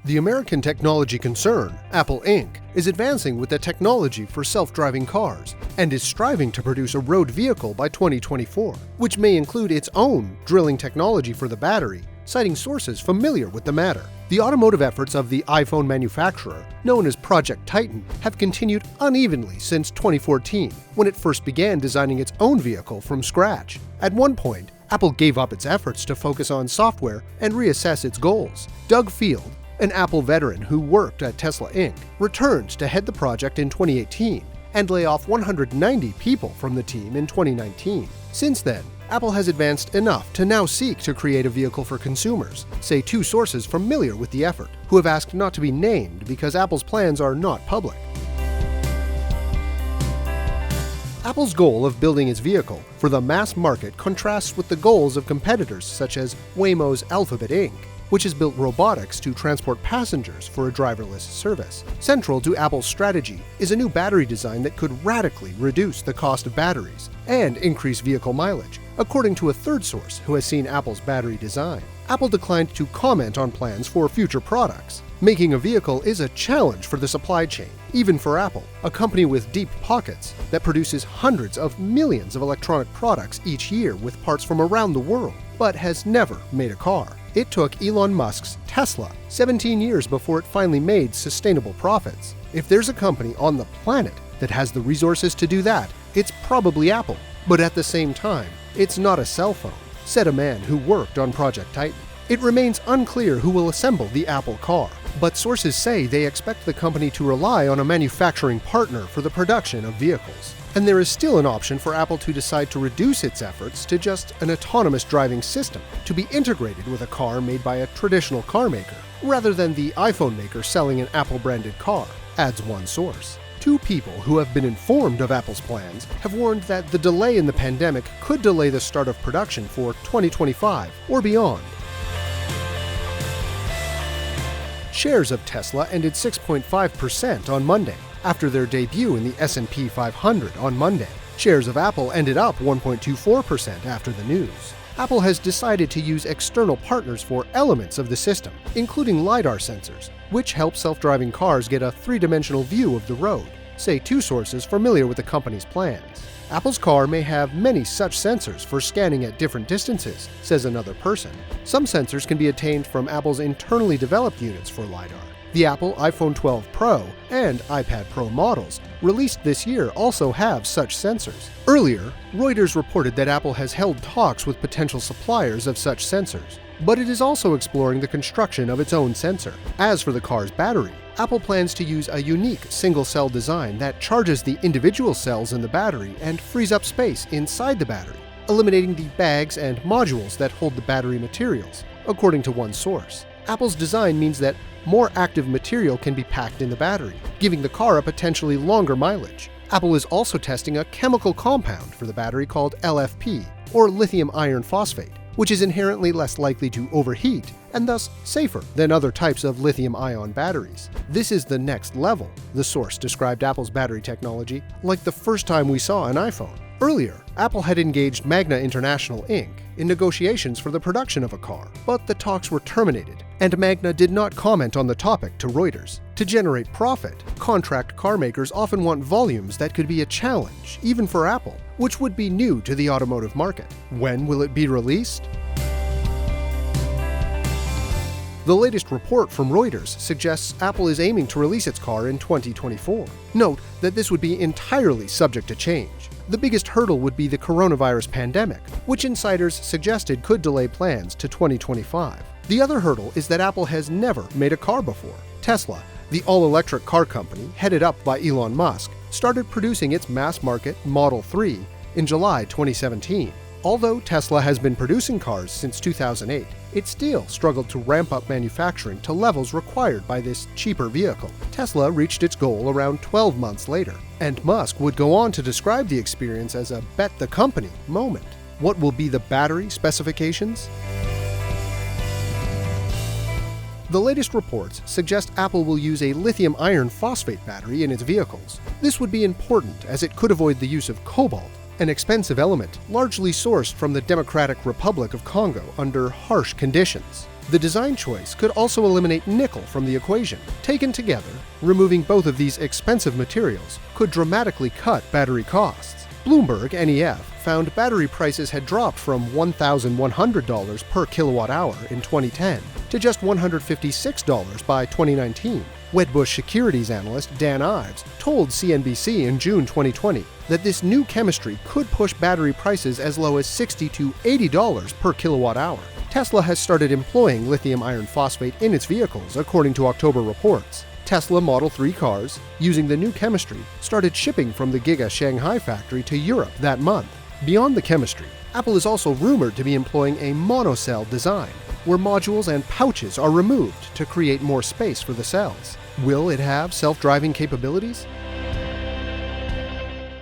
The American technology concern, Apple Inc., is advancing with the technology for self-driving cars and is striving to produce a road vehicle by 2024, which may include its own drilling technology for the battery, citing sources familiar with the matter. The automotive efforts of the iPhone manufacturer, known as Project Titan, have continued unevenly since 2014, when it first began designing its own vehicle from scratch. At one point, Apple gave up its efforts to focus on software and reassess its goals. Doug Field, an Apple veteran who worked at Tesla Inc., returned to head the project in 2018 and lay off 190 people from the team in 2019. Since then, Apple has advanced enough to now seek to create a vehicle for consumers, say two sources familiar with the effort, who have asked not to be named because Apple's plans are not public. Apple's goal of building its vehicle for the mass market contrasts with the goals of competitors such as Waymo's Alphabet Inc., which has built robotics to transport passengers for a driverless service. Central to Apple's strategy is a new battery design that could radically reduce the cost of batteries and increase vehicle mileage, according to a third source who has seen Apple's battery design. Apple declined to comment on plans for future products. Making a vehicle is a challenge for the supply chain, even for Apple, a company with deep pockets that produces hundreds of millions of electronic products each year with parts from around the world, but has never made a car. It took Elon Musk's Tesla 17 years before it finally made sustainable profits. If there's a company on the planet that has the resources to do that, it's probably Apple. But at the same time, it's not a cell phone, said a man who worked on Project Titan. It remains unclear who will assemble the Apple car, but sources say they expect the company to rely on a manufacturing partner for the production of vehicles. And there is still an option for Apple to decide to reduce its efforts to just an autonomous driving system, to be integrated with a car made by a traditional car maker, rather than the iPhone maker selling an Apple-branded car, adds one source. Two people who have been informed of Apple's plans have warned that the delay in the pandemic could delay the start of production for 2025 or beyond. Shares of Tesla ended 6.5% on Monday, after their debut in the S&P 500 on Monday. Shares of Apple ended up 1.24% after the news. Apple has decided to use external partners for elements of the system, including LiDAR sensors, which help self-driving cars get a three-dimensional view of the road, say two sources familiar with the company's plans. Apple's car may have many such sensors for scanning at different distances, says another person. Some sensors can be obtained from Apple's internally developed units for LiDAR. The Apple iPhone 12 Pro and iPad Pro models, released this year, also have such sensors. Earlier, Reuters reported that Apple has held talks with potential suppliers of such sensors, but it is also exploring the construction of its own sensor. As for the car's battery, Apple plans to use a unique single-cell design that charges the individual cells in the battery and frees up space inside the battery, eliminating the bags and modules that hold the battery materials, according to one source. Apple's design means that more active material can be packed in the battery, giving the car a potentially longer mileage. Apple is also testing a chemical compound for the battery called LFP, or lithium iron phosphate, which is inherently less likely to overheat and thus safer than other types of lithium-ion batteries. This is the next level, the source described Apple's battery technology, like the first time we saw an iPhone. Earlier, Apple had engaged Magna International Inc. in negotiations for the production of a car, but the talks were terminated, and Magna did not comment on the topic to Reuters. To generate profit, contract car makers often want volumes that could be a challenge, even for Apple, which would be new to the automotive market. When will it be released? The latest report from Reuters suggests Apple is aiming to release its car in 2024. Note that this would be entirely subject to change. The biggest hurdle would be the coronavirus pandemic, which insiders suggested could delay plans to 2025. The other hurdle is that Apple has never made a car before. Tesla, the all-electric car company headed up by Elon Musk, started producing its mass-market Model 3 in July 2017. Although Tesla has been producing cars since 2008, it still struggled to ramp up manufacturing to levels required by this cheaper vehicle. Tesla reached its goal around 12 months later, and Musk would go on to describe the experience as a bet-the-company moment. What will be the battery specifications? The latest reports suggest Apple will use a lithium iron phosphate battery in its vehicles. This would be important as it could avoid the use of cobalt, an expensive element largely sourced from the Democratic Republic of Congo under harsh conditions. The design choice could also eliminate nickel from the equation. Taken together, removing both of these expensive materials could dramatically cut battery costs. Bloomberg NEF found battery prices had dropped from $1,100 per kilowatt-hour in 2010 to just $156 by 2019. Wedbush securities analyst Dan Ives told CNBC in June 2020 that this new chemistry could push battery prices as low as $60 to $80 per kilowatt-hour. Tesla has started employing lithium iron phosphate in its vehicles, according to October reports. Tesla Model 3 cars, using the new chemistry, started shipping from the Giga Shanghai factory to Europe that month. Beyond the chemistry, Apple is also rumored to be employing a monocell design, where modules and pouches are removed to create more space for the cells. Will it have self-driving capabilities?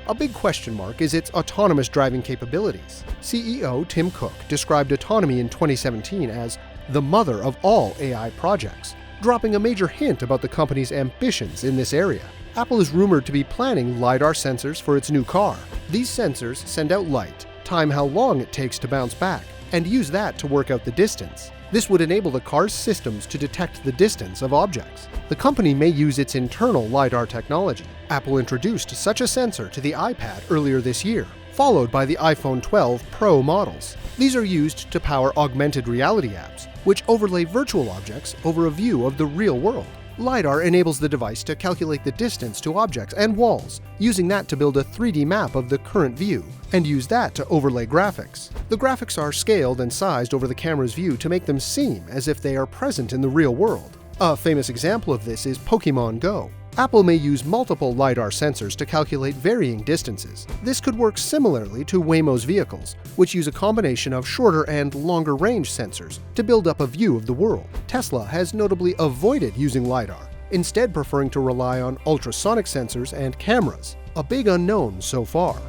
A big question mark is its autonomous driving capabilities. CEO Tim Cook described autonomy in 2017 as the mother of all AI projects, dropping a major hint about the company's ambitions in this area. Apple is rumored to be planning LiDAR sensors for its new car. These sensors send out light, time how long it takes to bounce back, and use that to work out the distance. This would enable the car's systems to detect the distance of objects. The company may use its internal LiDAR technology. Apple introduced such a sensor to the iPad earlier this year, followed by the iPhone 12 Pro models. These are used to power augmented reality apps, which overlay virtual objects over a view of the real world. LiDAR enables the device to calculate the distance to objects and walls, using that to build a 3D map of the current view, and use that to overlay graphics. The graphics are scaled and sized over the camera's view to make them seem as if they are present in the real world. A famous example of this is Pokemon Go. Apple may use multiple LiDAR sensors to calculate varying distances. This could work similarly to Waymo's vehicles, which use a combination of shorter and longer range sensors to build up a view of the world. Tesla has notably avoided using LiDAR, instead preferring to rely on ultrasonic sensors and cameras, a big unknown so far.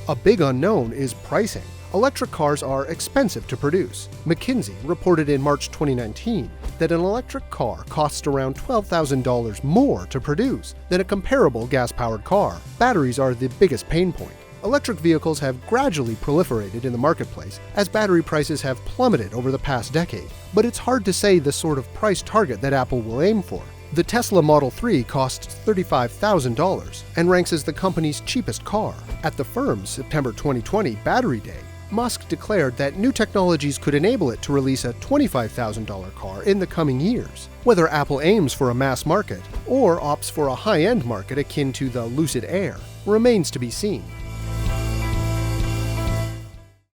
A big unknown is pricing. Electric cars are expensive to produce. McKinsey reported in March 2019 that an electric car costs around $12,000 more to produce than a comparable gas-powered car. Batteries are the biggest pain point. Electric vehicles have gradually proliferated in the marketplace as battery prices have plummeted over the past decade, but it's hard to say the sort of price target that Apple will aim for. The Tesla Model 3 costs $35,000 and ranks as the company's cheapest car. At the firm's September 2020 Battery Day, Musk declared that new technologies could enable it to release a $25,000 car in the coming years. Whether Apple aims for a mass market or opts for a high-end market akin to the Lucid Air remains to be seen.